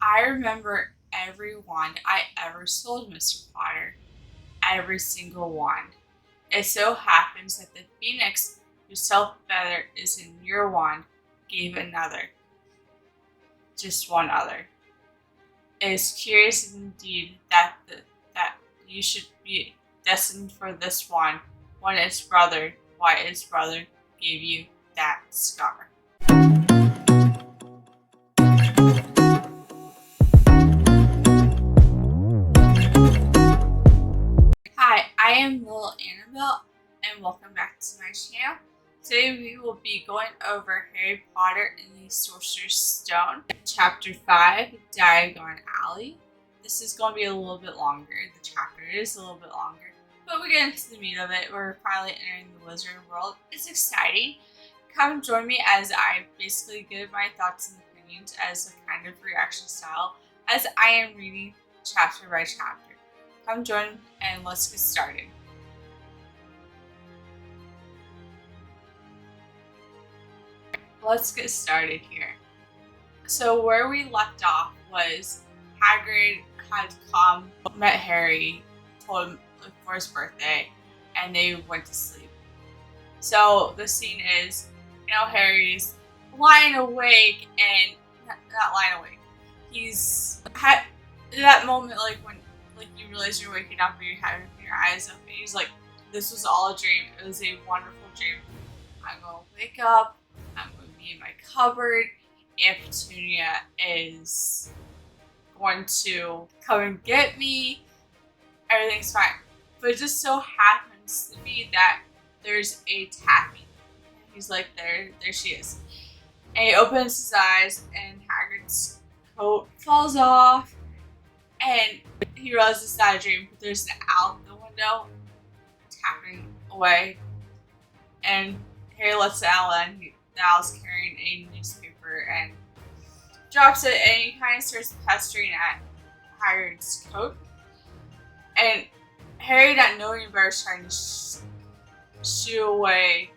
I remember every wand I ever sold, Mr. Potter. Every single wand. It so happens that the phoenix whose self feather is in your wand gave another. Just one other. It is curious indeed that you should be destined for this wand when why its brother gave you that scar. Hi, I am Little Annabelle, and welcome back to my channel. Today we will be going over Harry Potter and the Sorcerers Stone, Chapter 5, Diagon Alley. This is going to be a little bit longer. The chapter is a little bit longer, but we get into the meat of it. We're finally entering the wizard world. It's exciting. Come join me as I basically give my thoughts and opinions as a kind of reaction style as I am reading chapter by chapter. Come join and let's get started. Let's get started here. So where we left off was Hagrid had come, met Harry, told him for his birthday, and they went to sleep. So the scene is, Harry's lying awake and not lying awake. He's had that moment when you realize you're waking up and you're having your eyes open. He's like, this was all a dream. It was a wonderful dream. I'm going to wake up. I'm going to be in my cupboard. Aunt Petunia is going to come and get me. Everything's fine. But it just so happens to be that there's a tapping. He's like, there she is. And he opens his eyes and Hagrid's coat falls off. And he realizes it's not a dream, but there's an owl in the window tapping away. And Harry lets the owl in. The owl's carrying a newspaper and drops it, and he kind of starts pestering at Hagrid's coat. And Harry, not knowing better, is trying to shoo away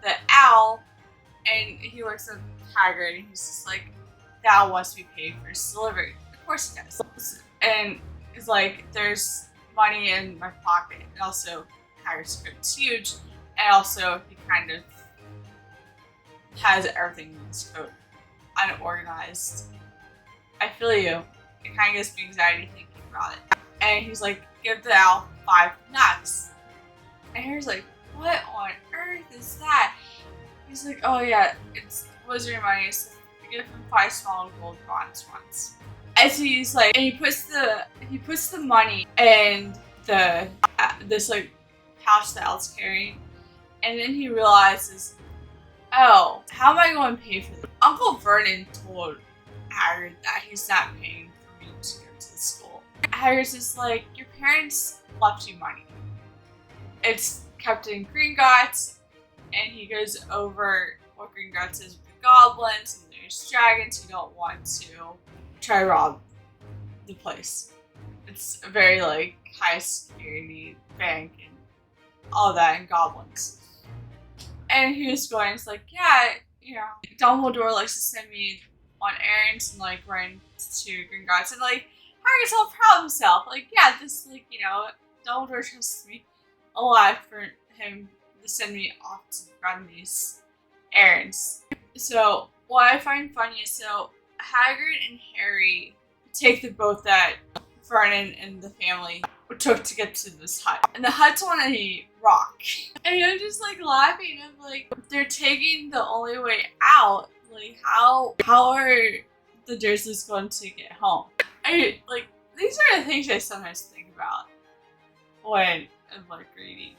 the owl. And he looks at Hagrid and he's just like, the owl wants to be paid for his delivery. Of course he does. And it's like, there's money in my pocket. And also, Hagrid's coat's huge. And also, he kind of has everything in his coat unorganized. I feel you. It kind of gives me anxiety thinking about it. And he's like, give the owl 5 nuts. And Harry's like, what on earth is that? He's like, oh yeah, it's wizard money. So give him 5 small gold bronze ones. And so he's like, and he puts the money in this pouch that Owl's carrying, and then he realizes, oh, how am I going to pay for this? Uncle Vernon told Hagrid that he's not paying for me to go to the school. Hagrid's just like, your parents left you money. It's kept in Gringotts, and he goes over what Gringotts is with the goblins, and there's dragons who don't want to try to rob the place. It's a very high security bank and all that, and goblins. And he was going, it's like, yeah, Dumbledore likes to send me on errands and run to Gringotts, and Harry's all proud of himself. Yeah, this Dumbledore trusts me a lot for him to send me off to run these errands. So what I find funny is, Hagrid and Harry take the boat that Vernon and the family took to get to this hut. And the hut's on a rock. And I'm just laughing. I'm they're taking the only way out. How are the Dursleys going to get home? These are the things I sometimes think about when I'm reading.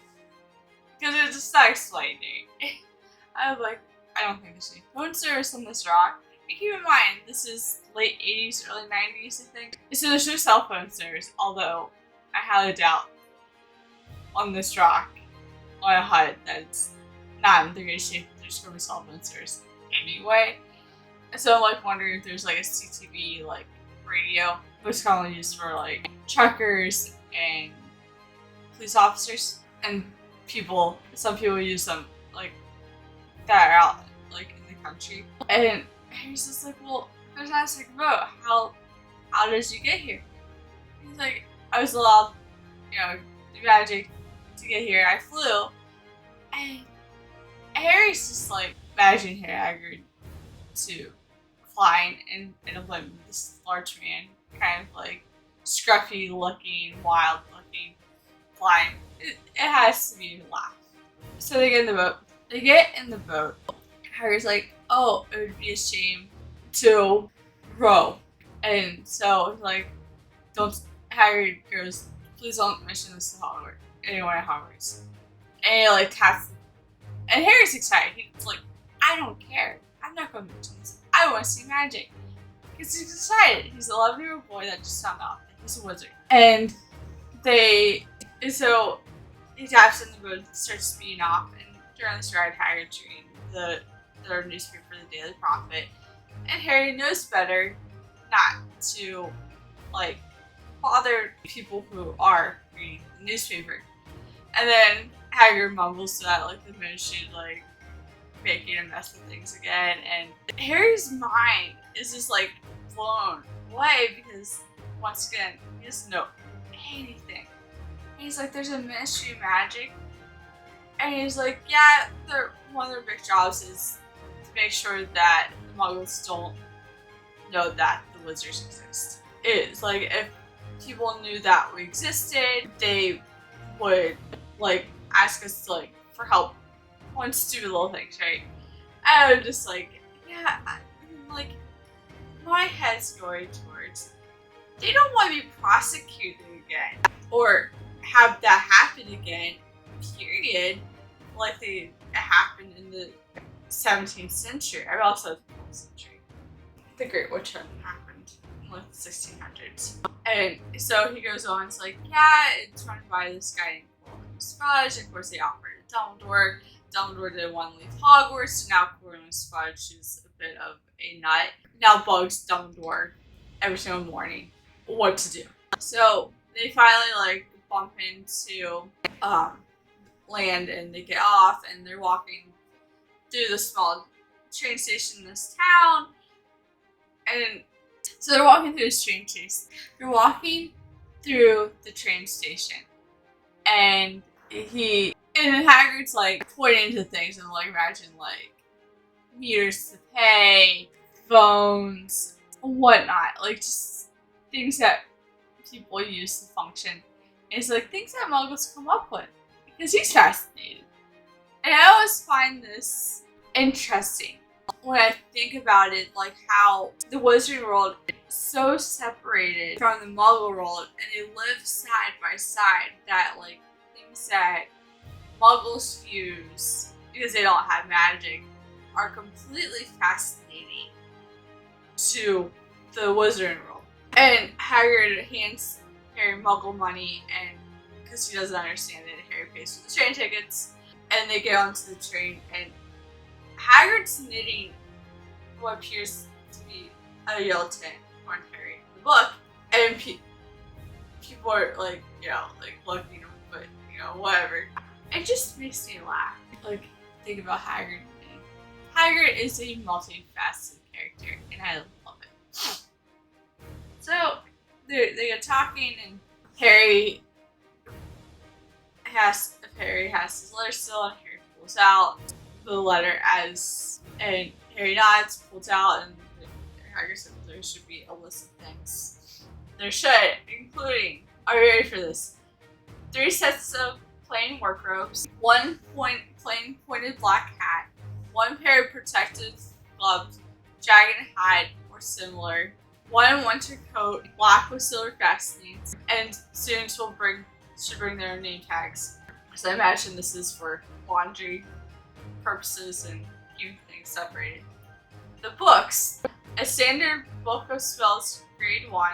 Because it's just not explaining. I'm I don't think there's any phone service on this rock. And keep in mind, this is late 80s, early 90s, I think. So there's no cell phone service, although I highly doubt on this rock, on a hut, that's not in the great shape, there's going to be cell phone service anyway. So I'm wondering if there's a CTV radio, but it's commonly used for truckers and police officers and people. Some people use them that are out in the country. And he's just well, there's not a second boat. How how did you get here? He's like, I was allowed, the magic to get here. I flew. And Harry's just like, imagine Hagrid to flying in a blimp. This large man, kind of like scruffy looking, wild looking, flying. It has to be a laugh. So they get in the boat. Harry's like, oh, it would be a shame to row. And so, like, Harry goes, please don't mention this to Hogwarts. Anyone at Hogwarts. And he, like, taps. And Harry's excited. He's like, I don't care. I'm not going to mention this. I want to see magic. Because he's excited. He's an 11-year-old boy that just found out that he's a wizard. And so he taps in the boat and starts speeding off. And during this ride, Hagrid's reading their newspaper, the Daily Prophet. And Harry knows better not to, like, bother people who are reading the newspaper. And then Hagrid mumbles that, like, the ministry, like, making a mess of things again. And Harry's mind is just, like, blown away because, once again, he doesn't know anything. And he's like, there's a Ministry of Magic. And he's like, yeah, one of their big jobs is to make sure that the Muggles don't know that the wizards exist. It's like, if people knew that we existed, they would, like, ask us to, like, for help on stupid little things, right? And I'm just like, yeah, like, my head's going towards, they don't want to be prosecuted again or have that happen again, period, like it happened in the 17th century. I mean, also the 12th century. The Great Witch Hunt happened in like the 1600s. And so he goes on, it's like, yeah, it's run by this guy named Cornelius Fudge. Of course, they offered it to Dumbledore. Dumbledore didn't want to leave Hogwarts, so now Cornelius Fudge, who's a bit of a nut, now bugs Dumbledore every single morning what to do. So they finally, like, bump into land, and they get off, and they're walking through the small train station in this town. And so they're walking through this train station. They're walking through the train station, and Hagrid's like pointing to things, and like, imagine like meters to pay, phones, whatnot, like just things that people use to function. And it's like things that Muggles come up with, because he's fascinated. And I always find this interesting when I think about it, like how the Wizarding world is so separated from the Muggle world, and they live side by side, that like things that Muggles use because they don't have magic are completely fascinating to the Wizarding world. And Hagrid hands Harry Muggle money, and because he doesn't understand it, Harry pays for the train tickets, and they get onto the train, and Hagrid's knitting what appears to be a yellow tint on Harry in the book, and people are like, like looking, but whatever. It just makes me laugh. Like, think about Hagrid. Hagrid is a multifaceted character, and I love it. So they get talking, and Harry has his letter still, and Harry pulls out the letter and Harry nods, pulls out, and Hagrid said there should be a list of things. There should, including, are you ready for this? 3 sets of plain work robes, 1 plain pointed black hat, 1 pair of protective gloves, jagged hide or similar, 1 winter coat, black with silver fastenings, and students should bring their own name tags. So I imagine this is for laundry purposes and keeping things separated. The books: A Standard Book of Spells, Grade 1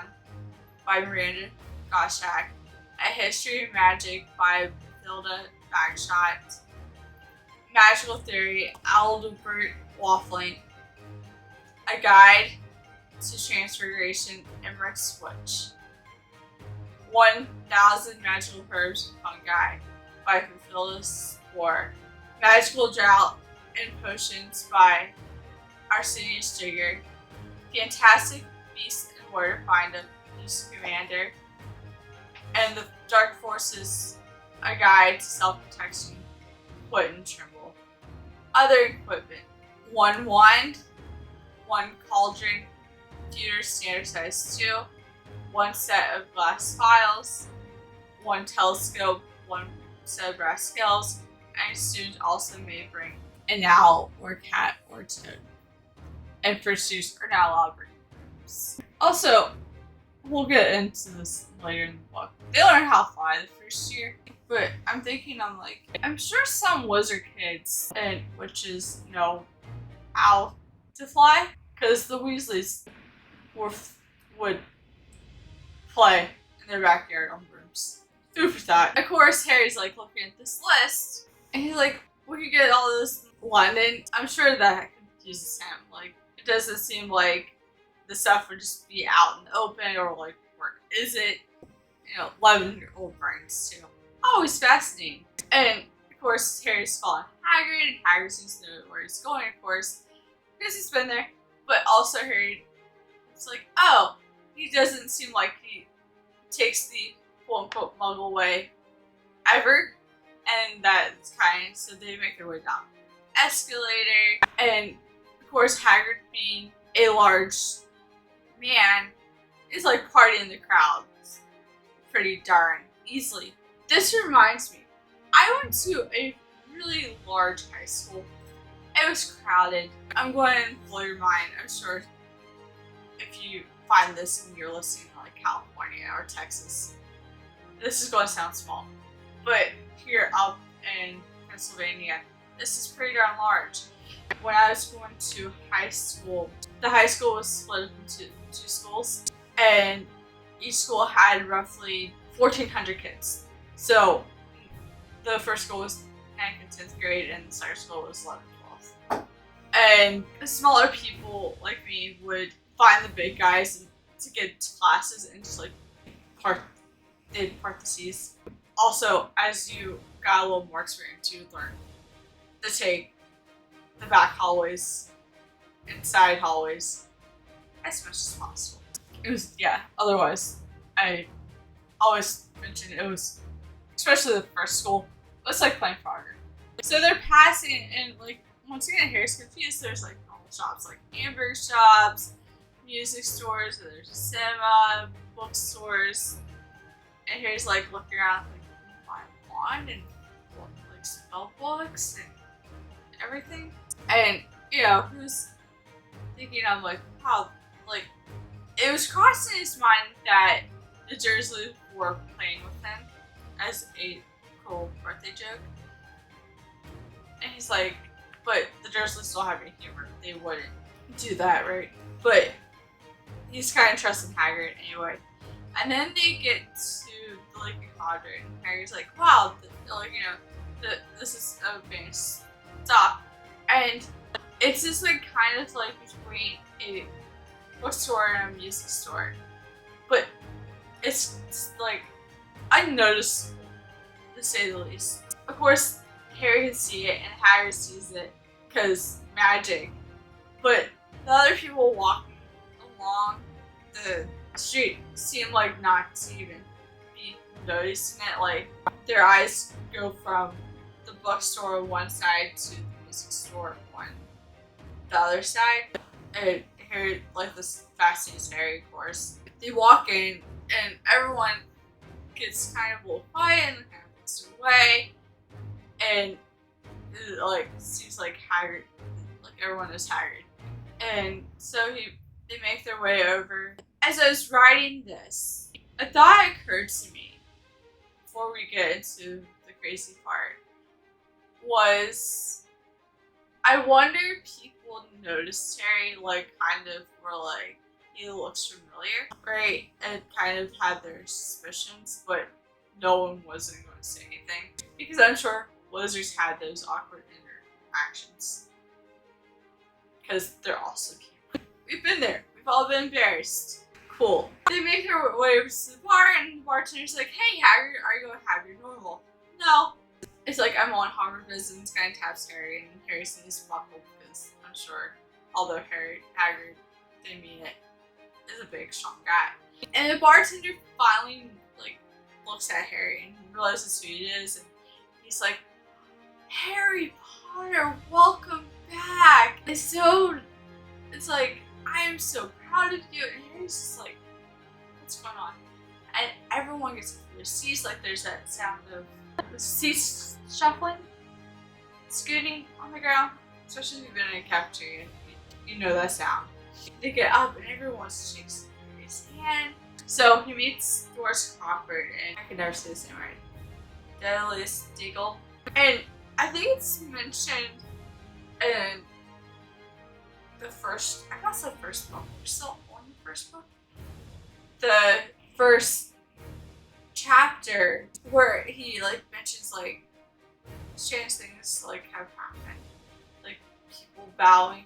by Miranda Goshak, A History of Magic by Mathilda Bagshot, Magical Theory, Aldebert Waffling, A Guide to Transfiguration, Emmerich Switch, 1000 Magical Herbs and Fungi by Mathilda Spore, Magical Drought and Potions by Arsenius Jigger, Fantastic Beasts and where to find a police commander, and the dark forces, a guide to self-protection, equip and tremble. Other equipment: one wand, one cauldron, computer standard size 2, one set of glass files, one telescope, one set of brass scales, and students also may bring an owl or cat or toad. And pursuits are not allowed to bring groups. Also, we'll get into this later in the book. They learn how to fly the first year, but I'm sure some wizard kids and witches know how to fly, because the Weasleys would play in their backyard on brooms. Food for thought. Of course, Harry's like looking at this list, and he's like, we could get all this in London. I'm sure that confuses him. Like, it doesn't seem like the stuff would just be out in the open, or like, where is it? 11-year-old brains too. Always fascinating. And of course, Harry's following Hagrid, and Hagrid seems to know where he's going, of course, because he's been there. But also Harry, it's like, oh, he doesn't seem like he takes the quote-unquote muggle way ever. And that's kind, so they make their way down the escalator. And of course, Hagrid, being a large man, is like partying in the crowd pretty darn easily. This reminds me, I went to a really large high school. It was crowded. I'm going to blow your mind. I'm sure if you find this and you're listening to like California or Texas, this is going to sound small. But here up in Pennsylvania, this is pretty darn large. When I was going to high school, the high school was split into 2 schools, and each school had roughly 1,400 kids. So the first school was 9th and 10th grade, and the second school was 11th and 12th. And the smaller people like me would find the big guys to get to classes and just like they'd part the seas. Also, as you got a little more experience, you would learn to take the back hallways and side hallways as much as possible. It was, otherwise, I always mention it was, especially the first school, it was like playing Frogger. So they're passing, and like, once again, Harry's confused. There's like normal shops, like hamburger shops, music stores, there's a cinema, bookstores, and Harry's like looking around, like, buy a wand and like spell books and everything. And he was thinking of like, wow, like, it was crossing his mind that the Dursleys were playing with him as a cool birthday joke. And he's like, but the Dursleys don't have any humor. They wouldn't do that, right? But he's kind of trusting Hagrid anyway. And then they get to the Leaky Cauldron, and Harry's like, wow, this is a famous stop. And it's just like kind of like between a bookstore and a music store. But it's like unnoticeable, to say the least. Of course, Harry can see it and Hagrid sees it because magic. But the other people walking along the street seem like not to even be noticing it. Like, their eyes go from the bookstore on one side to the music store on the other side. And Harry, like, this fascinates Harry, of course. They walk in, and everyone gets kind of a little quiet and kind of puts away. And it, like, seems like Hagrid, like, everyone is Hagrid. And so they make their way over. As I was writing this, a thought occurred to me before we get into the crazy part. Was, I wonder if people noticed Harry, like, kind of were like, he looks familiar, right? And kind of had their suspicions, but no one wasn't going to say anything. Because I'm sure wizards had those awkward interactions. Because they're also people. We've been there. We've all been embarrassed. Cool. They make their way over to the bar, and the bartender's like, hey, Hagrid, are you going to have your normal? No. It's like, I'm on Hogwarts business, kind of taps Harry, and Harry sees buckle because I'm sure, although Hagrid didn't mean it, is a big, strong guy. And the bartender finally like looks at Harry and realizes who he is, and he's like, Harry Potter, welcome back. It's like, I am so proud of you. And Harry's just like, what's going on? And everyone gets confused. Sees like there's that sound of seats shuffling, scooting on the ground. Especially if you've been in a cafeteria, you know that sound. They get up and everyone shakes Harry's hand. So he meets Doris Crawford, and I can never say his name right. Delius Deagle. And I think it's mentioned in the first, I guess the first book. We're still on the first book. The first chapter where he like mentions like strange things like have happened, like people bowing.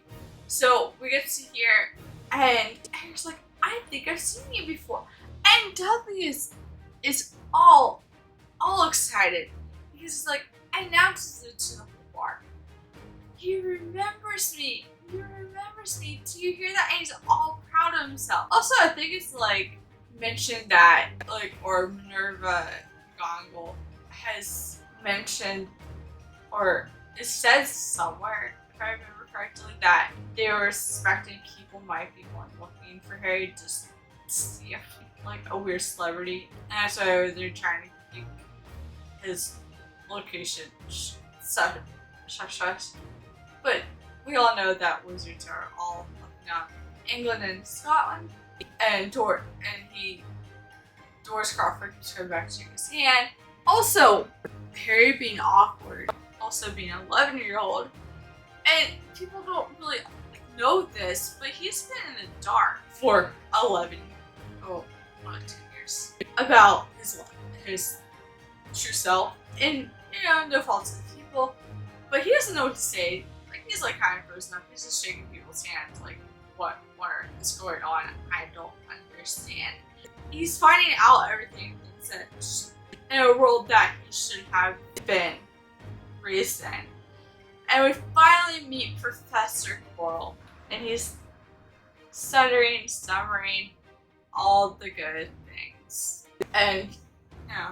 So we get to hear, and Harry's like, I think I've seen you before. And Dudley is all excited because he's like, announces it to the whole bar. He remembers me. He remembers me. Do you hear that? And he's all proud of himself. Also, I think it's like mentioned that like, or Minerva Gongle has mentioned, or it says somewhere, if I remember correctly, that they were suspecting people might be going looking for Harry just to see if like a weird celebrity, and so they're trying to keep his location shush. But we all know that wizards are all looking up England and Scotland, and Doris Crawford turned back to his hand. Also, Harry being awkward, also being an 11-year-old, and people don't really know this, but he's been in the dark for 2 years about his true self, and no fault to the people, but he doesn't know what to say. Like, he's like kind of frozen up. He's just shaking people's hands, like, what is going on? I don't understand. He's finding out everything in a world that he should have been raised in. And we finally meet Professor Quirrell, and he's stuttering, stammering, all the good things. And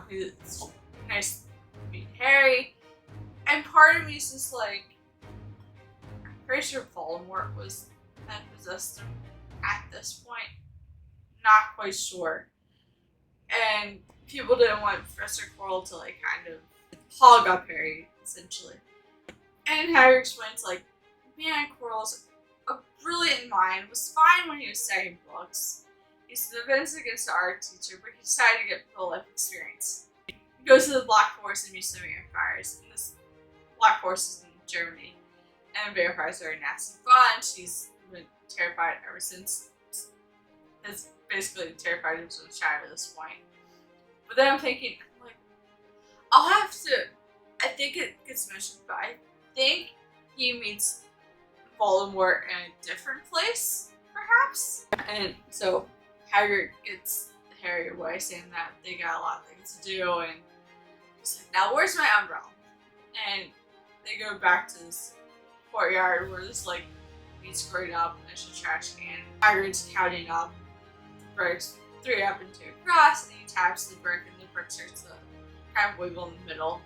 he's nice to meet Harry. And part of me is just like, I'm pretty sure Voldemort had possessed him at this point. Not quite sure. And people didn't want Professor Quirrell to like kind of hog up Harry, essentially. And Harry explains like, man, Quirrell's a brilliant mind, was fine when he was studying books. He's defense against the art teacher, but he decided to get pro-life experience. He goes to the Black Forest and meets the vampires. And this Black Forest is in Germany. And vampires are a nasty bunch. He's been terrified ever since. He's basically terrified of his child at this point. But then I'm thinking, like, I'll have to, I think it gets mentioned, but I think he meets Voldemort in a different place, perhaps. And so Hagrid gets Harry away, saying that they got a lot of things to do, and he's like, now where's my umbrella? And they go back to this courtyard where this like meat's growing up and there's a trash can. Hagrid's counting up the bricks, 3 up and 2 across, and he taps the brick, and the brick starts to kind of wiggle in the middle.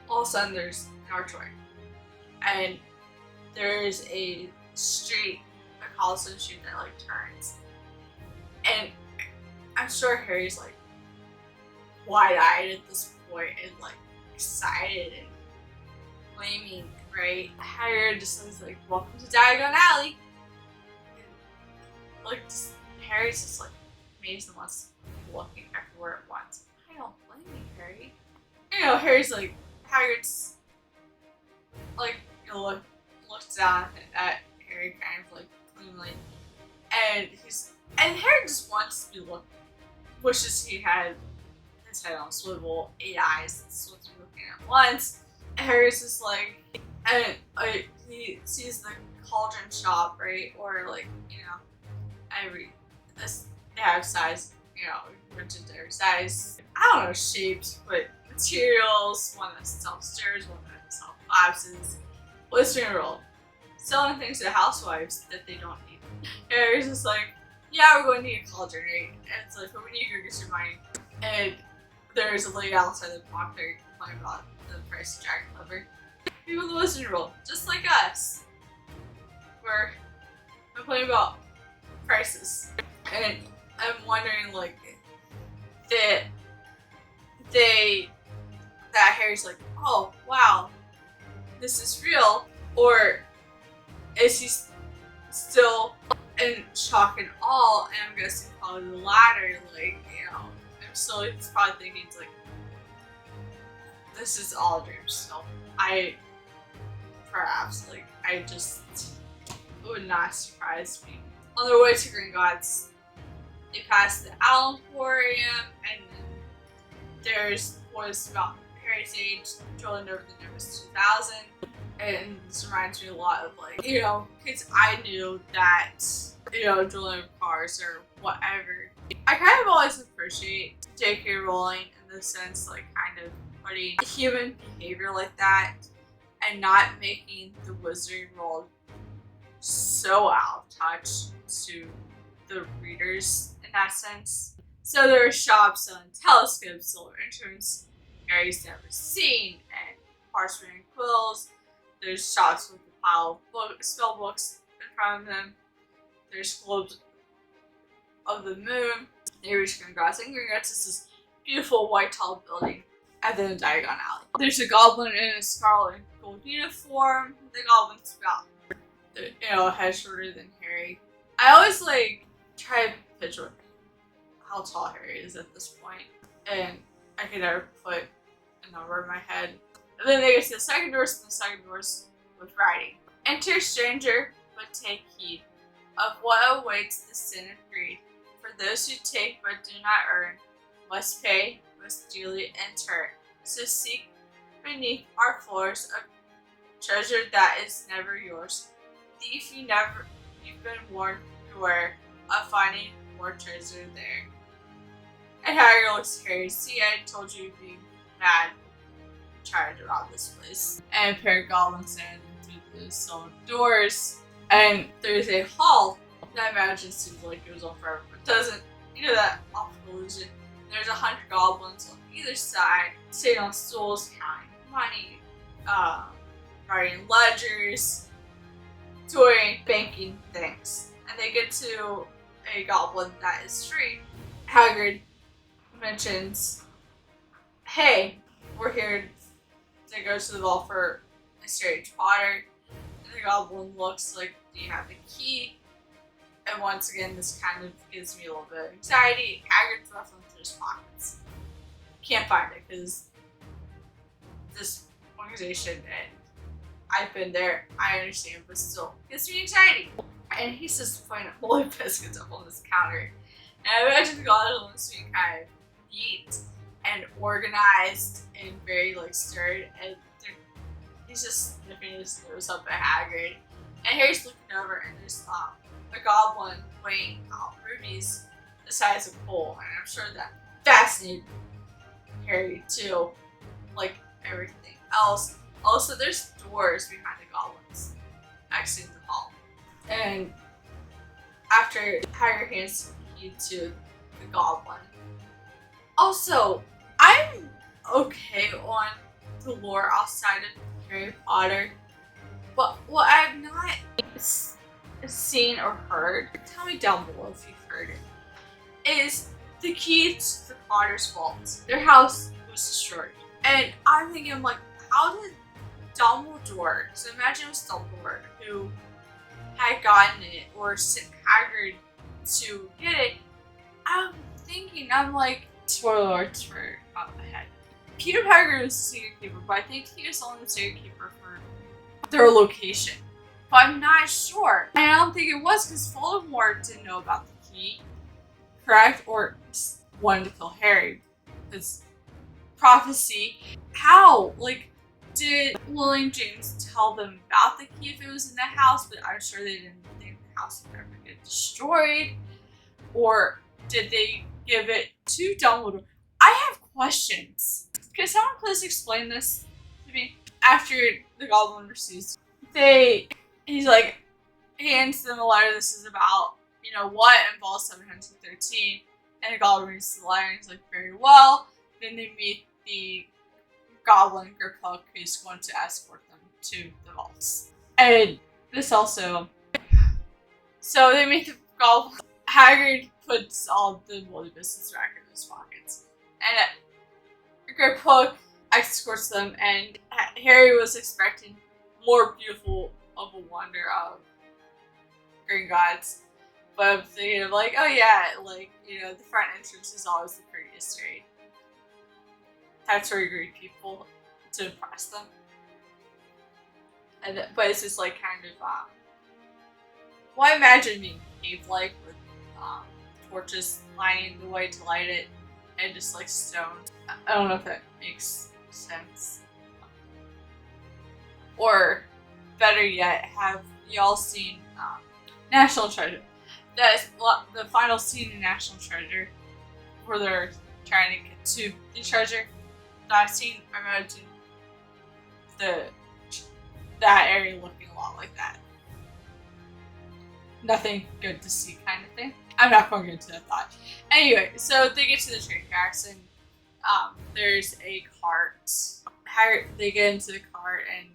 All of a sudden there's an archway, and there's a street, a cobblestone street that like turns, and I'm sure Harry's like wide-eyed at this point and like excited and flaming, right? Harry just says like, welcome to Diagon Alley, and like Harry's just like amazed and wants looking everywhere at once. I don't blame you, Harry. Harry's like, Hagrid's like, looks down at Harry kind of like cleanly, and Harry just wants to be wishes he had his head on a swivel, 8 eyes, supposed to be looking at once. And Harry's just like, and he sees the cauldron shop, right? Or like, they have size, mentioned every size. I don't know shapes, but materials, one that self-stirs, one that self-collapses. Blistering roll. Selling things to housewives that they don't need. Harry's just like, yeah, we're going to get cauldron, right? And it's like, but we need to go get your money. And there's a lady outside the block there complaining about the price of Dragon Lover. People in the Wizard World, just like us, we're complaining about prices. And I'm wondering, like, that Harry's like, oh, wow, this is real, or is he still in shock and awe? And I'm guessing probably the latter. Like, you know, he's probably thinking, it's like, this is all a dream still. I would not surprise me. On their way to Gringotts, they pass the Owl Emporium, and then there's boys about Harry's age drilling over the Nimbus 2000. And this reminds me a lot of, like, you know, kids I knew that, you know, drilling over cars or whatever. I kind of always appreciate J.K. Rowling in the sense, like, kind of putting human behavior like that and not making the Wizarding World so out of touch to the readers in that sense. So there are shops selling telescopes, silver instruments Harry's never seen, and parchment and quills. There's shops with a pile of spell books in front of them. There's globes of the moon. They reach Gringotts, and Gringotts is this beautiful white tall building at the end of Diagon Alley. There's a goblin in a scarlet and gold uniform. The goblin's about, you know, a head shorter than Harry. I always, like, try to picture how tall Harry is at this point, and I could never put a number in my head. And then they get to the second doors, and the second doors with writing. Enter stranger, but take heed of what awaits the sin of greed. For those who take but do not earn, must pay, must duly enter. So seek beneath our floors a treasure that is never yours. Thief, you've been warned beware of finding more treasure there. And Harry looks at Harry. See, I told you you'd be mad trying to rob this place. And a pair of goblins stand through the stone doors. And there's a hall that I imagine seems like it goes on forever, but doesn't. You know that optical illusion? There's 100 goblins on either side, sitting on stools, counting money, writing ledgers, doing banking things. And they get to a goblin that is free. Hagrid mentions, hey, we're here to go to the vault for a strange Potter. And the goblin looks like, do you have the key? And once again, this kind of gives me a little bit of anxiety. Hagrid's ruffling through his pockets. Can't find it because this organization, and I've been there, I understand, but still gives me anxiety. And he says, find holy biscuits up on this counter. And I imagine the goblins being kind of neat and organized and very, like, stirred. And he's just sniffing his nose up at Hagrid. And Harry's looking over, and there's a goblin weighing out rubies the size of coal. And I'm sure that fascinated Harry too, like everything else. Also, there's doors behind the goblins exiting the hall. And after Hagrid hands the key to the goblin. Also, I'm okay on the lore outside of Harry Potter, but what I've not seen or heard, tell me down below if you've heard it, is the key to the Potter's vault. Their house was destroyed. And I'm thinking, I'm like, how did Dumbledore, so imagine it was Dumbledore who had gotten it or sent Hagrid to get it. I'm thinking, I'm like, spoiler alerts for up ahead. Peter Pettigrew was the secret keeper, but I think he was only the secret keeper for their location. But I'm not sure. And I don't think it was because Voldemort didn't know about the key, correct? Or wanted to kill Harry. Because prophecy. How? Like, did William James tell them about the key if it was in the house? But I'm sure they didn't think the house would ever get destroyed. Or did they give it to Dumbledore? I have questions. Can someone please explain this to me? After the goblin receives, he's like, hands them a letter. This is about, what involves 713, and the goblin reads the lines like very well. Then they meet the goblin Griphook, who's going to escort them to the vaults. And this also, so they meet the goblin. Hagrid puts all the moldy business back in his pockets, and Griphook escorts them. And Harry was expecting more beautiful of a wonder of Gringotts. But I'm thinking of like, oh yeah, like, the front entrance is always the prettiest, right? That's where you greet people to impress them. But it's just like kind of, well, I imagine being cave-like with torches lining the way to light it, and just like stone. I don't know if that makes sense. Or better yet, have y'all seen National Treasure? That's the final scene in National Treasure, where they're trying to get to the treasure. That scene, I imagine that area looking a lot like that. Nothing good to see, kind of thing. I'm not going into that thought. Anyway, so they get to the train tracks, and there's a cart. They get into the cart, and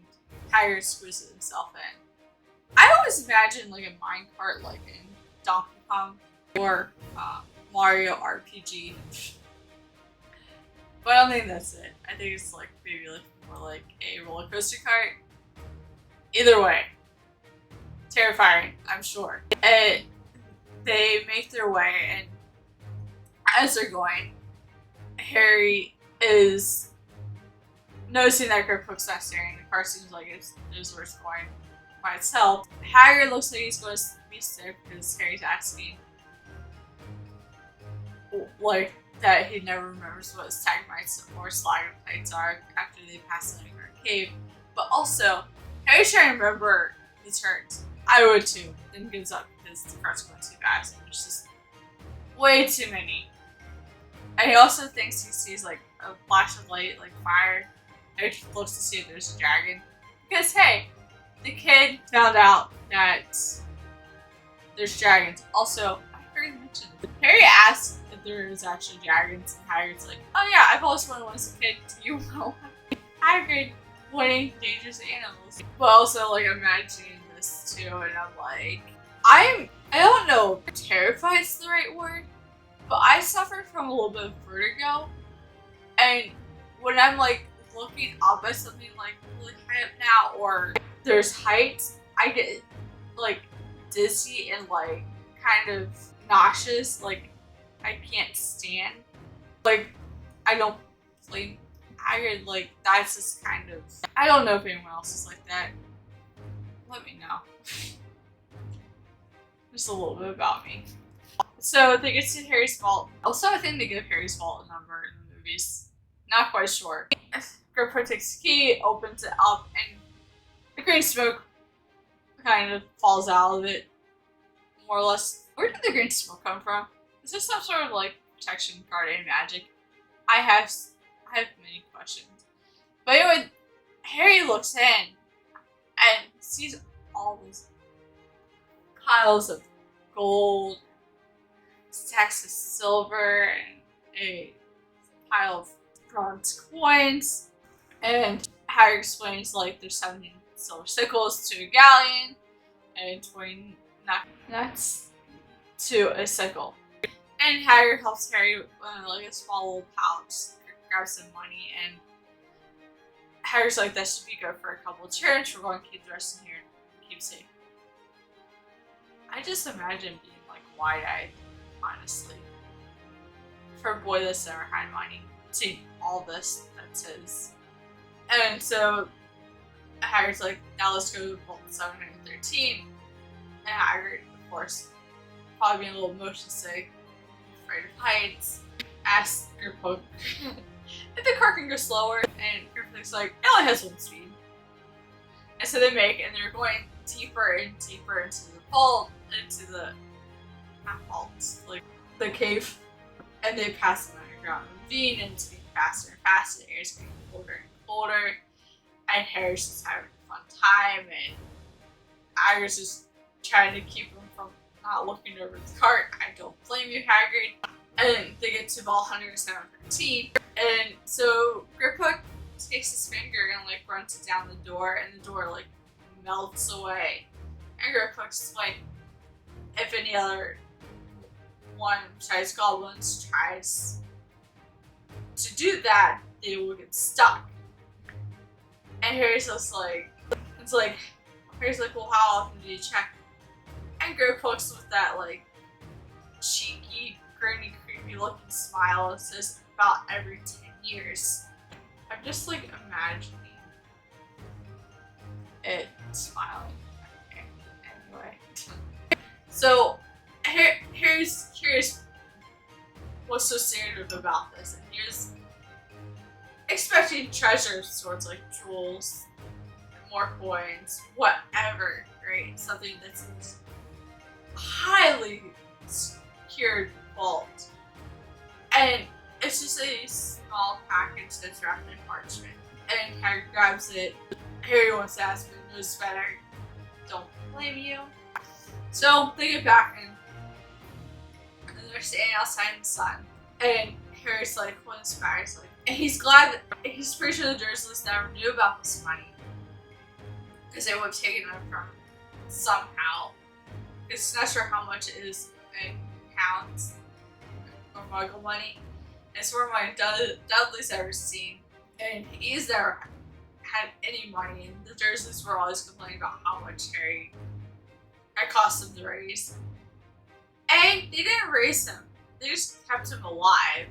Hagrid squeezes himself in. I always imagine like a mine cart, like in Donkey Kong or Mario RPG. But I don't think that's it. I think it's like maybe like more like a roller coaster cart. Either way, terrifying, I'm sure. And they make their way, and as they're going, Harry is noticing that Griphook's not staring. The car seems like it's where it's going by itself. Hagrid looks like he's going to be sick because Harry's asking, like, that he never remembers what stalagmites or stalagmites are after they pass the underground cave. But also, Harry's trying to remember the turns. I would too. Then gives up because the car's going too fast. And there's just way too many. And he also thinks he sees like a flash of light, like fire. Harry looks to see if there's a dragon. Because hey, the kid found out that there's dragons. Also, I forgot to mention, Harry asked if there is actually dragons, and Hagrid's like, oh yeah, I've always wanted one as a kid. Do you know? Hagrid wanting dangerous animals. But also like imagining this too, and I'm like, I don't know if terrified is the right word, but I suffer from a little bit of vertigo, and when I'm like looking up at something like really high up now, or there's heights, I get like dizzy and like kind of nauseous, like I can't stand. Like I don't like like that's just kind of, I don't know if anyone else is like that. Let me know. Just a little bit about me. So they get to Harry's vault. Also, I think they give Harry's vault a number in the movies. Not quite sure. Griphook takes the key, opens it up, and the green smoke kind of falls out of it. More or less. Where did the green smoke come from? Is this some sort of like protection card in Magic? I have many questions. But anyway, Harry looks in and sees all these piles of gold, stacks of silver, and a pile of bronze coins. And Harry explains like there's 17 silver sickles to a galleon and 20 nuts to a sickle. And Hagrid helps Harry with like a small little pouch, grabs some money, and Harry's like, that should be good for a couple of turns. We're going to keep the rest in here and keep safe. I just imagine being like wide-eyed, honestly. For a boy that's never had money, seeing all this that's his. And so Hagrid's like, now let's go to Vault 713. And Hagrid, of course, probably being a little motion sick, afraid of heights, asks Griphook if the car can go slower, and Griphook's like, it only has 1 speed. And so they make, and they're going deeper and deeper into the vault, into the, not vault, like the cave, and they pass an underground ravine, and it's getting faster and faster, the air's getting colder and colder, and Harry's just having a fun time, and Hagrid's just trying to keep him from not looking over the cart. I don't blame you, Hagrid. And they get to ball 113. And so Griphook takes his finger and like runs it down the door, and the door like melts away. And Griphook's like, if any other one besides goblins tries to do that, they will get stuck. And Harry's just like, Harry's like, well, how often do you check? And Griphook's with that like cheeky, grinny, creepy looking smile and says, about every 10 years. I'm just like imagining it smiling. Okay. Anyway. So Harry's curious what's so secretive about this, and he was expecting treasure sorts like jewels, more coins, whatever, right? Something that's highly secured vault. And it's just a small package that's wrapped in parchment. And Harry grabs it. Harry wants to ask, but knows better. Don't blame you. So they get back in, and they're standing outside in the sun. And Harry's like, what's the matter? And he's glad that he's pretty sure the Dursleys never knew about this money, because they would have taken it from somehow. It's not sure how much it is in pounds or Muggle money. It's more money Dudley's ever seen, and he's never had any money. And the Dursleys were always complaining about how much Harry had cost them to raise. A, they didn't raise him; they just kept him alive.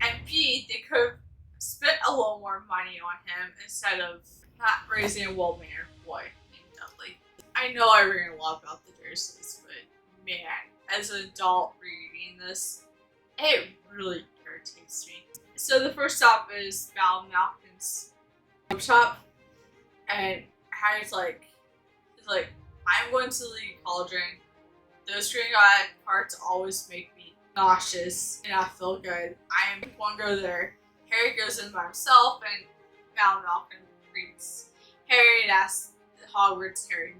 And B, they could have spent a little more money on him instead of not raising a well-mannered boy named Dudley. I know I read a lot about the Dursleys, but man, as an adult reading this, it really irritates me. So the first stop is Val Malkin's shop, and Harry's like, I'm going to the Cauldron. Those green parts always make me nauseous and not feel good. I won't go there. Harry goes in by himself, and Val Malkin greets Harry and asks Hogwarts. Harry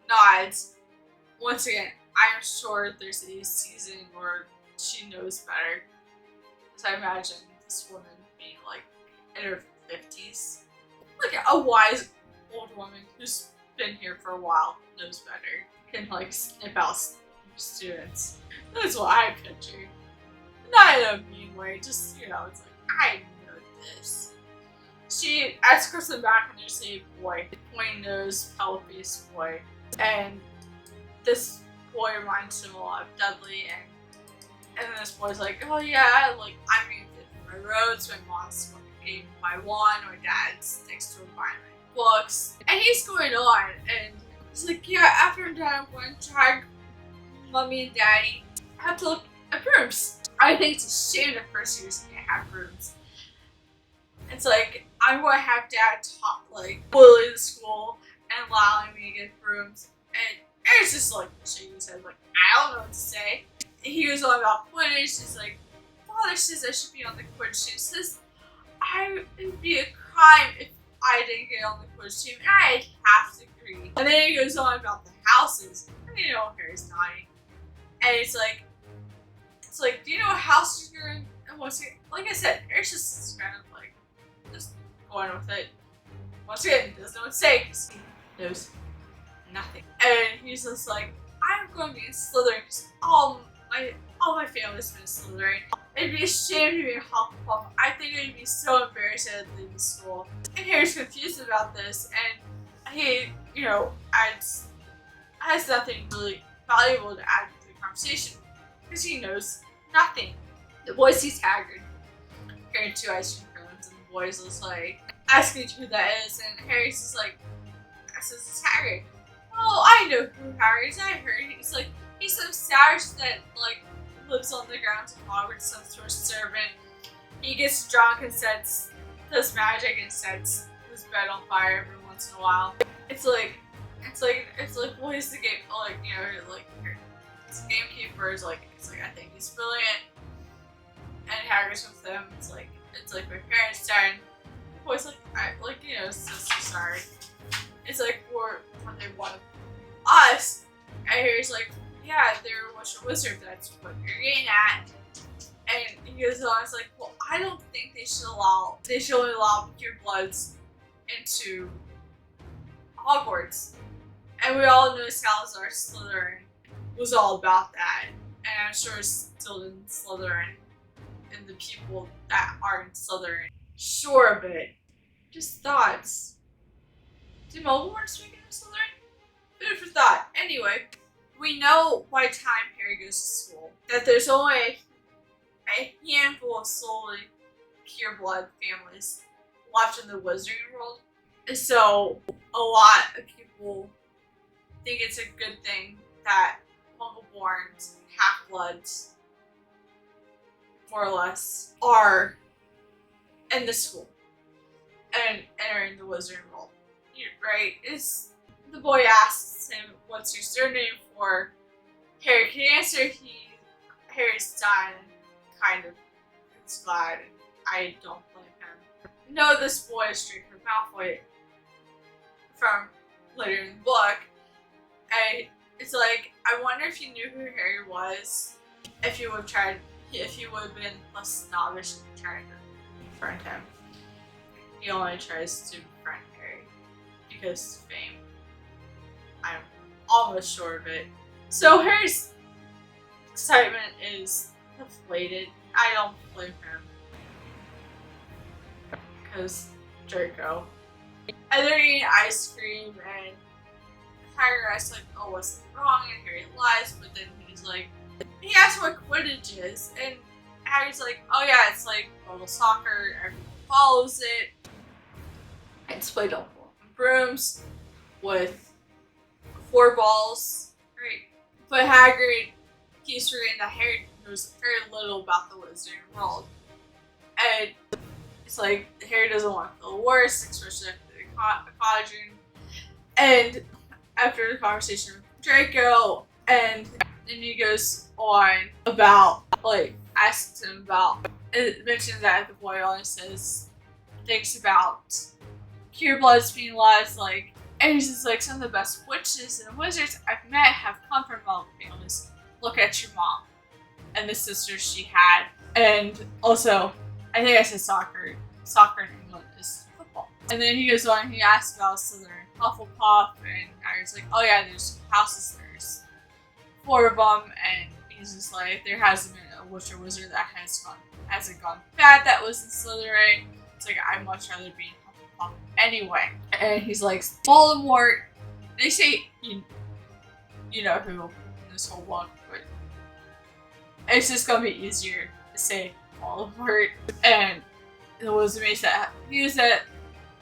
nods. Once again, I am sure there's a season where she knows better. Because I imagine this woman being like in her 50s. Like a wise old woman who's been here for a while knows better. Can like snip out students. That's what I picture. Not in a mean way, just, you know, it's like, I know this. She escorts him back and there's a boy, pointy nose, pale-faced boy. And this boy reminds him a lot of Dudley, and then this boy's like, oh yeah, like, I'm gonna fit my roads, my mom's going to pay my one, my dad's next to him buying my books. And he's going on, and he's like, yeah, after I'm done, I'm going to drag Mommy and Daddy have to look at brooms. I think it's a shame that first years can't have brooms. It's like, I'm going to have Dad talk, like, bully the school and allowing me to get brooms. And it's just like, shaking his head, like, I don't know what to say. He was on about Quidditch. He's like, Father says I should be on the Quidditch team. Says it would be a crime if I didn't get on the Quidditch team. And I'd have to agree. And then he goes on about the houses. And you know, Harry's nodding. And it's like, do you know what house you're in? And once again, like I said, Harry's just kind of like, just going with it. Once again, he doesn't know what to say because he knows nothing. And he's just like, I'm going to be in Slytherin because all my family's been in Slytherin. It'd be a shame to be a Hufflepuff. I think it'd be so embarrassing to leave the school. And Harry's confused about this, and he, you know, has nothing really valuable to add to the conversation because he knows nothing. The boy sees Hagrid carrying 2 ice cream cones, and the boy's just like asking who that is, and Harry's just like, I says it's Hagrid. Oh, I know who Hagrid is. I heard he's some savage that like lives on the grounds of Hogwarts, some sort of servant. He gets drunk and does magic and sets his bed on fire every once in a while. It's like, well, he's the game, like, you know, like, this gamekeeper is like, I think he's brilliant, and Hagrid's with them. It's like my parents died. The boy's like, you know, so sorry. It's like, what they want us, And Harry's like, yeah, they're a wizard, that's what you're getting at. And he goes on, it's like, well, I don't think they should only allow purebloods into Hogwarts. And we all know Salazar Slytherin was all about that. And I'm sure still in Slytherin and the people that are in Slytherin. Sure of it. Just thoughts. Did Voldemort speak in Slytherin? Food for thought. Anyway, we know by the time Harry goes to school that there's only a handful of solely pureblood families left in the wizarding world. So a lot of people think it's a good thing that Muggle-borns, half-bloods, more or less, are in the school and entering the wizarding world. Right? The boy asks him, "What's your surname?" For Harry can answer. Harry's done, kind of is glad. I don't blame him. No, this boy is Draco Malfoy from later in the book. And it's like, I wonder if you knew who Harry was, if you would have been less snobbish and trying to befriend him. He only tries to befriend Harry because of fame. I'm almost sure of it. So Harry's excitement is deflated. I don't blame him. Because Draco. And they're eating ice cream and Hagrid asks like, "Oh, what's wrong?" And Harry lies, but then he's like, he asks what Quidditch is, and Hagrid's like, "Oh yeah, it's like Muggle soccer, everyone follows it. It's played on brooms with 4 balls." Right. But Hagrid keeps forgetting that Harry knows very little about the wizarding world. And it's like, Harry doesn't want to feel worse, especially after the cauldron. And after the conversation with Draco, and then he goes on about, like, asks him about, it mentions that the boy only thinks about purebloods being lost, like, and he's just like, some of the best witches and wizards I've met have come from Muggle families. Look at your mom and the sisters she had. And also, I think I said soccer. Soccer in England is football. And then he goes on, he asks about Slytherin, Hufflepuff, and Hagrid's like, "Oh yeah, there's houses, there's 4 of them," and he's just like, there hasn't been a witch or wizard that hasn't gone bad that was in Slytherin. It's like, I'd much rather be in Hufflepuff anyway. And he's like, Voldemort, they say, you know who in this whole book, but it's just gonna be easier to say Voldemort. And it was amazing that he was at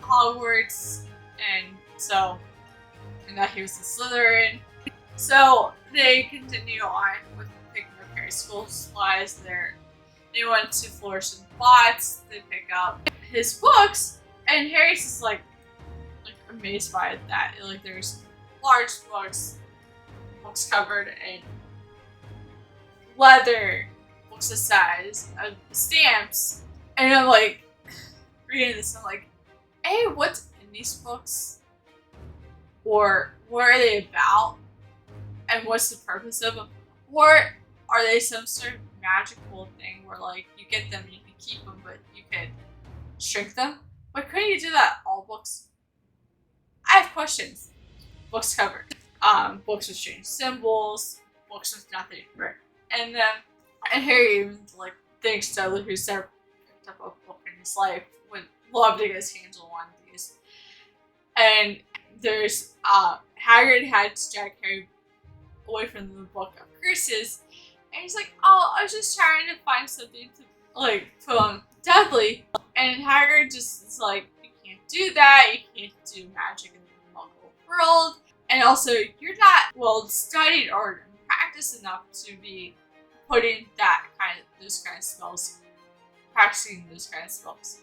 Hogwarts, and that he was a Slytherin. So they continue on with picking up Harry's school supplies. They went to Flourish and Bots. They pick up his books, and Harry's just like amazed by that. Like, there's large books covered in leather, books the size of stamps, and I'm like reading this. I'm like, hey, what's in these books? Or what are they about? And what's the purpose of them? Or are they some sort of magical thing where, like, you get them and you can keep them, but you can shrink them? But couldn't you do that all books? I have questions. Books covered. Books with strange symbols. Books with nothing written in them. And Harry even, like, thinks Dudley, who's never picked up a book in his life, would love to get his hands on one of these. And there's Hagrid had to drag Harry away from the Book of Curses, and he's like, "Oh, I was just trying to find something to, like, put on Dudley." And Hagrid just is like, "You can't do that. You can't do magic in the Muggle world, and also you're not well studied or practiced enough to be putting those kind of spells, practicing those kind of spells."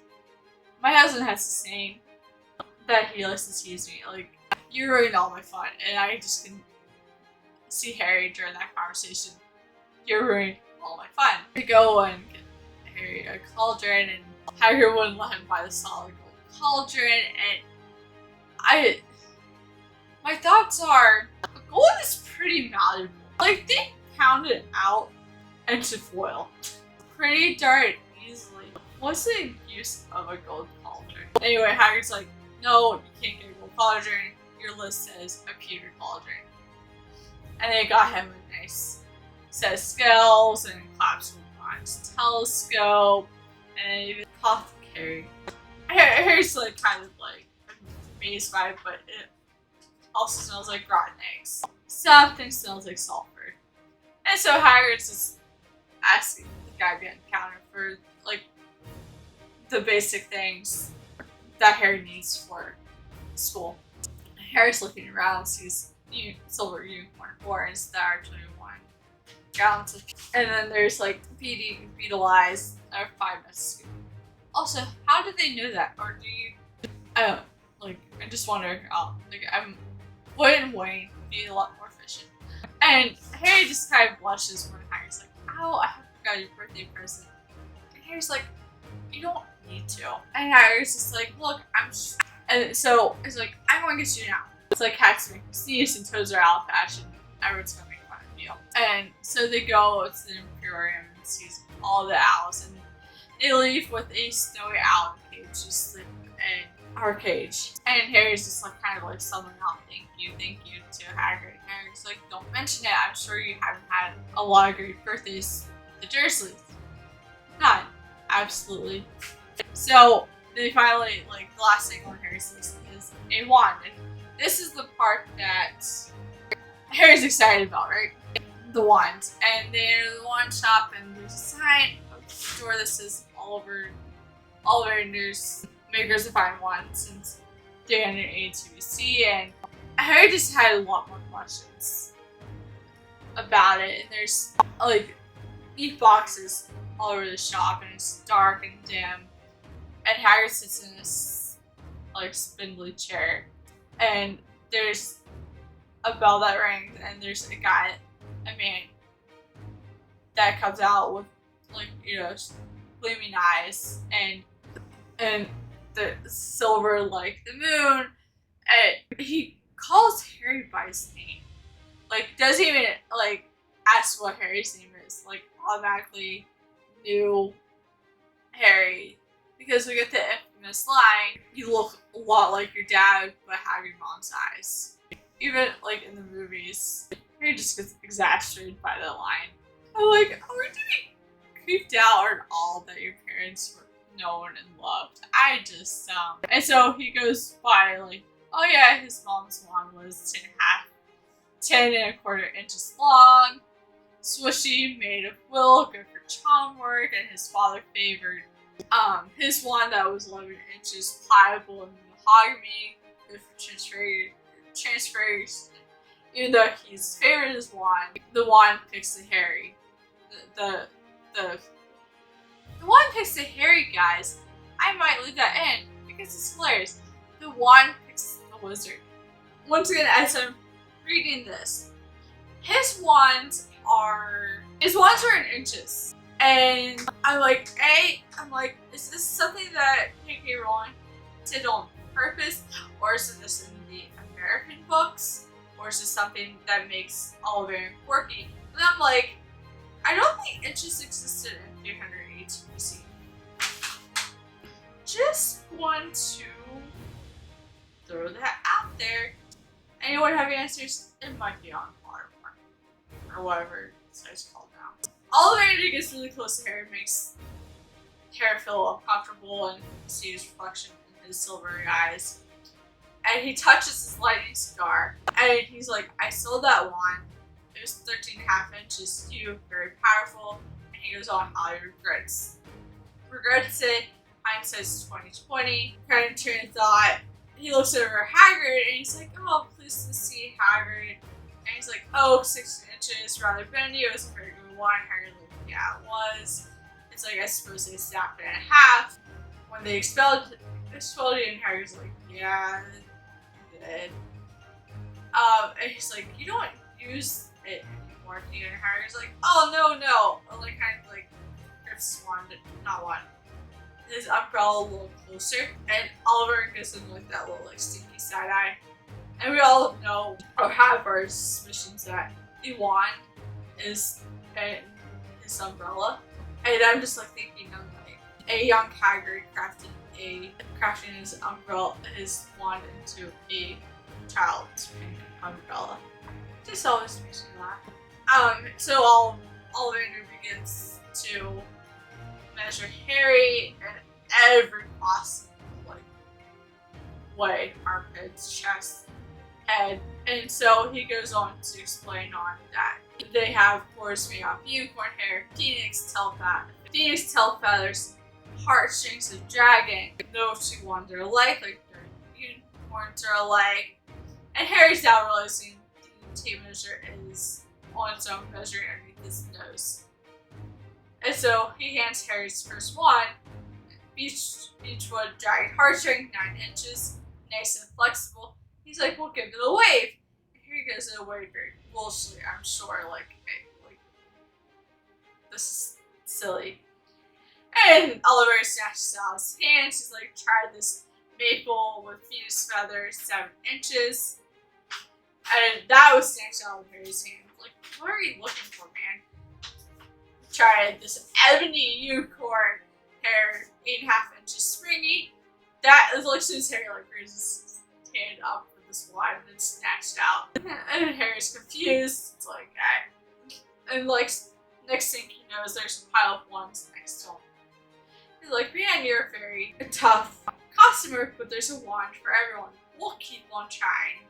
My husband has the same that he likes to tease me, like, "You ruined all my fun," and I just can see Harry during that conversation. "You ruined all my fun." To go and get Harry a cauldron, and Hagrid wouldn't let him buy the solid gold cauldron, and my thoughts are, gold is pretty malleable. Like, they pound it out into foil pretty darn easily. What's the use of a gold cauldron? Anyway, Hagrid's like, no, you can't get a gold cauldron. Your list says a pewter cauldron. And they got him a nice set of scales and claps on his telescope and even apothecary. Harry's like kind of like amazed by it, but it also smells like rotten eggs. Something smells like sulfur. And so Hagrid's just asking the guy behind the counter for like the basic things that Harry needs for school. Harry's looking around, sees silver unicorn horns that are 21 gallons of, and then there's like beetle eyes that are 5 nuts. Also, how did they know that? Or do you? I don't like. I just wonder. Wouldn't Wayne be a lot more efficient? And Harry just kind of blushes when Harry's like, "Oh, I forgot your birthday present." And Harry's like, "You don't need to." And Harry's just like, "Look, I'm." And so it's like, "I'm going to get you now." It's like cats make you sneeze and toes are out of fashion. Everyone's gonna make fun of you. And so they go to the Emporium and sees all the owls, and they leave with a snowy owl cage just sleep in our cage. And Harry's just like kind of like someone out, thank you to Hagrid. And Harry's like, don't mention it. I'm sure you haven't had a lot of great birthdays. The Dursleys. None. Absolutely. So they finally, like, the last thing on Harry's list is a wand. And this is the part that Harry's excited about, right? The wand. And they're the wand shop, and there's a sign on the door that says Oliver and there's makers of fine wands since they're under A2BC, and Harry just had a lot more questions about it. And there's like neat boxes all over the shop, and it's dark and dim. And Harry sits in this like spindly chair, and there's a bell that rings, and there's a man that comes out with like, gleaming eyes and the silver like the moon, and he calls Harry by his name. Like, doesn't even like ask what Harry's name is. Like, automatically knew Harry, because we get the infamous line, "You look a lot like your dad, but have your mom's eyes." Even like in the movies, Harry just gets exasperated by that line. I'm like, are we getting creeped out or all that your parents were known and loved? I just and so he goes by like, oh yeah, his mom's wand was 10 and a quarter inches long, swishy, made of will, good for charm work, and his father favored his wand that was 11 inches, pliable and mahogany, good for transfers. Even though he's favored his wand, the wand picks the Harry. The wand picks the Harry, guys. I might leave that in because it's hilarious. The wand picks the wizard. Once again, as I'm reading this, his wands are in inches. And I'm like, is this something that J.K. Rowling did on purpose? Or is this in the American books? Or is this something that makes all very quirky? And I'm like, I don't think inches existed in 308 BC. Just want to throw that out there. Anyone have answers? It might be on Pottermore. Or whatever it's called now. Oliver gets really close to Harry, makes Harry feel uncomfortable, and see his reflection in his silvery eyes. And he touches his lightning scar, and he's like, I sold that wand. It was 13.5 inches huge, very powerful. And he goes on how he regrets it. Hindsight's 2020. Kind of train of thought. He looks over Hagrid, and he's like, oh, pleased to see Hagrid. And he's like, oh, 16 inches, rather bendy. It was a very good one. Hagrid like, yeah, it was. It's like, I suppose they snapped it in half. When they expelled it, and Hagrid's like, yeah, it did. And he's like, you don't use it anymore, do you? And Hagrid's like, oh, no. Like, kind of like, grips his umbrella a little closer. And Oliver gives him like that little like stinky side eye. And we all know or have our suspicions that the wand is in his umbrella. And I'm just like thinking of like a young Hagrid crafting his umbrella, his wand into a child's umbrella. Just always makes me laugh. So Ollivander begins to measure Harry in every possible way: armpits, chest, head. And so he goes on to explain on that they have pores made off unicorn hair, phoenix tail feathers, heartstrings of dragon. No two ones are alike, like their unicorns are alike. And Harry's now realizing the tape measure is on its own measuring underneath his nose. And so he hands Harry's first wand, beechwood dragon heartstring, 9 inches, nice and flexible. He's like, we'll give it a wave. And here he goes in a wave very bullshit, I'm sure, like this is silly. And Oliver snatches out his hand. She's like, try this maple with phoenix feathers, 7 inches. And that was snatched out of Harry's hand. Like, what are you looking for, man? Tried this ebony unicorn hair, 8.5 inches springy. That is like, since Harry like raises his hand up with this wand and then snatched out. And Harry's confused. It's like, and like, next thing he knows, there's a pile of wands next to him. He's like, man, you're a very tough customer, but there's a wand for everyone. We'll keep on trying.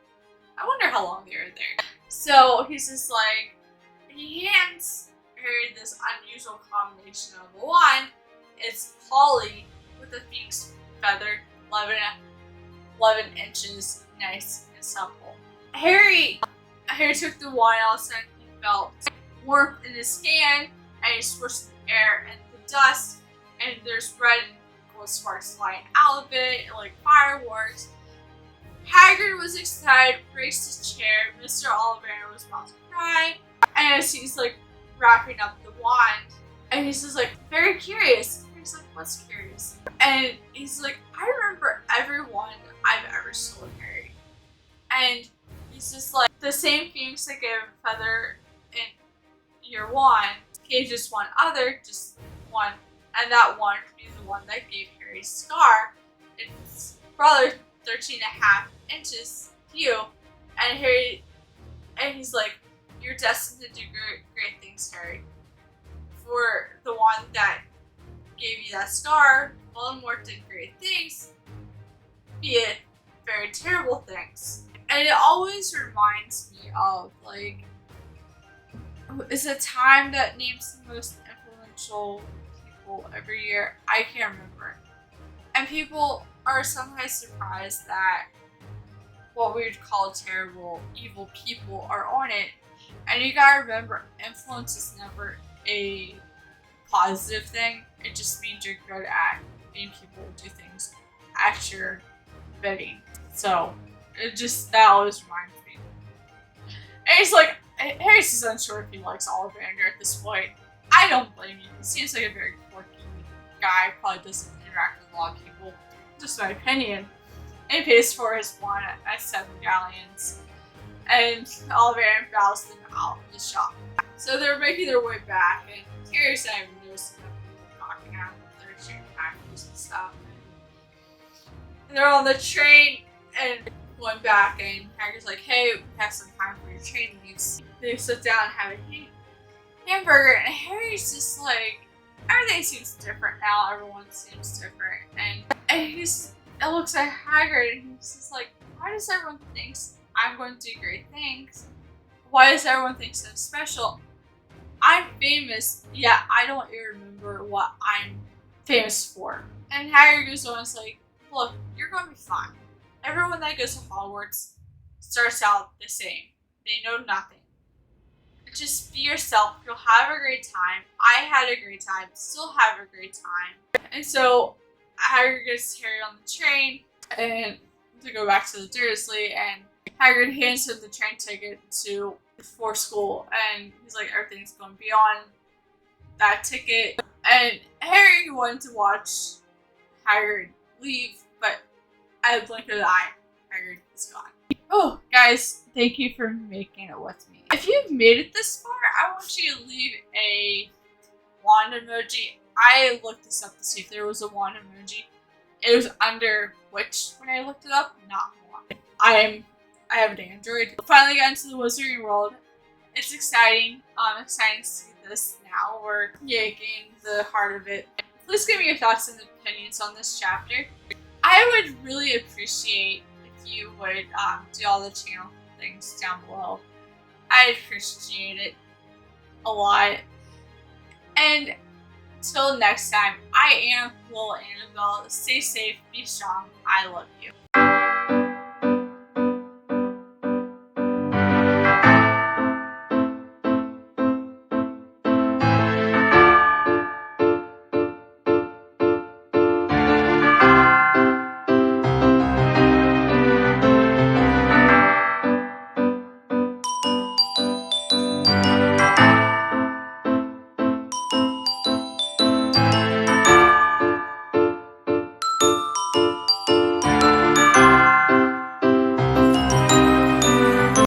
I wonder how long they were there. So he's just like, he hands Harry this unusual combination of a wand. It's holly with a phoenix feather, 11 inches, nice and supple. Harry took the wand, all of a sudden he felt warmth in his hand, and he swished the air and the dust, and there's red and gold sparks flying out of it, like fireworks. Hagrid was excited, braced his chair. Mr. Ollivander was about to cry, and as he's like wrapping up the wand, and he's just like very curious. He's like, what's curious? And he's like, I remember everyone I've ever stolen, Harry. And he's just like, the same phoenix that gave a feather in your wand gave just one other, just one, and that one could be the one that gave Harry's scar. It's brother 13.5 inches hue, and Harry, and he's like, you're destined to do great things, Harry. For the one that gave you that scar, Voldemort did great things, be it very terrible things. And it always reminds me of, like, is a time that names the most influential people every year. I can't remember. And people are sometimes surprised that what we would call terrible, evil people are on it. And you gotta remember, influence is never a positive thing. It just means you're good at being people do things at your bidding. So, that always reminds me. And he's like, Harry's just unsure if he likes Ollivander at this point. I don't blame you. He seems like a very quirky guy. Probably doesn't interact with a lot of people. Just my opinion. And he pays for his wand at 7 galleons. And Ollivander bows them out of the shop. So they're making their way back, and Harry's not even noticing them knocking out their train packers and stuff. And they're on the train and going back, and Hagrid's like, hey, we have some time for your train leaves. They sit down and have a hamburger, and Harry's just like, everything seems different now, everyone seems different. And he's, it looks at Hagrid, and he's just like, why does everyone think I'm going to do great things? Why does everyone think so special? I'm famous, yet I don't even remember what I'm famous for. And Hagrid goes on and is like, look, you're going to be fine. Everyone that goes to Hogwarts starts out the same. They know nothing. Just be yourself. You'll have a great time. I had a great time. Still have a great time. And so Hagrid gets Harry on the train and to go back to the Dursley, and Hagrid hands him the train ticket for school, and he's like, everything's going beyond that ticket. And Harry wanted to watch Hagrid leave, but at a blink of the eye, Hagrid is gone. Oh, guys, thank you for making it with me. If you've made it this far, I want you to leave a wand emoji. I looked this up to see if there was a wand emoji. It was under Witch when I looked it up, not wand. I have an Android. Finally got into the Wizarding World. It's exciting. Exciting to see this now. We're getting the heart of it. Please give me your thoughts and opinions on this chapter. I would really appreciate if you would do all the channel things down below. I'd appreciate it a lot. And till next time, I am Little Annabelle. Stay safe, be strong. I love you.